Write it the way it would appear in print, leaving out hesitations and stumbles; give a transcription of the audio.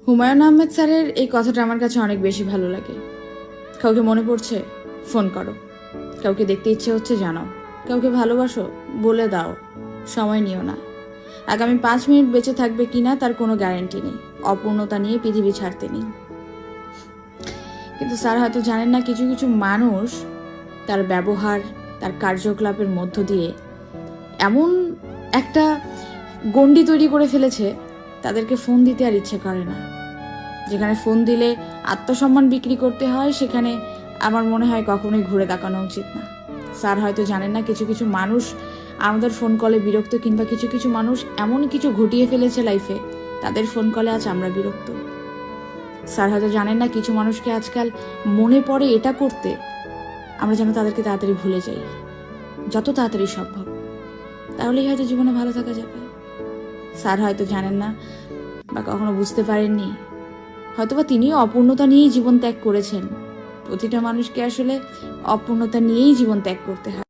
হুমায়ুন আহমেদ স্যারের এই কথাটা আমার কাছে অনেক বেশি ভালো লাগে। কাউকে মনে পড়ছে, ফোন করো। কাউকে দেখতে ইচ্ছে হচ্ছে, জানাও। কাউকে ভালোবাসো, বলে দাও। সময় নিও না। আগামী 5 মিনিট বেঁচে থাকবে কিনা তার কোনো গ্যারান্টি নেই। অপূর্ণতা নিয়ে পৃথিবী ছাড়তে নেই। কিন্তু স্যার হয়তো জানেন না, কিছু কিছু মানুষ তার ব্যবহার, তার কার্যকলাপের মধ্য দিয়ে এমন একটা গণ্ডি তৈরি করে ফেলেছে, তাদেরকে ফোন দিতে আর ইচ্ছে করে না। যেখানে ফোন দিলে আত্মসম্মান বিক্রি করতে হয়, সেখানে আমার মনে হয় কখনোই ঘুরে তাকানো উচিত না। স্যার হয়তো জানেন না, কিছু কিছু মানুষ আমাদের ফোন কলে বিরক্ত, কিংবা কিছু কিছু মানুষ এমন কিছু ঘটিয়ে ফেলেছে লাইফে, তাদের ফোন কলে আজ আমরা বিরক্ত। স্যার হয়তো জানেন না, কিছু মানুষকে আজকাল মনে পড়ে এটা করতে, আমরা যেন তাদেরকে তাড়াতাড়ি ভুলে যাই, যত তাড়াতাড়ি সম্ভব। তাহলেই হয়তো জীবনে ভালো থাকা যাবে। স্যার হয়তো জানেন না, বা কখনো বুঝতে পারেননি, হয়তোবা তিনিও অপূর্ণতা নিয়েই জীবন ত্যাগ করেছেন। প্রতিটা মানুষকে আসলে অপূর্ণতা নিয়েই জীবন ত্যাগ করতে হয়।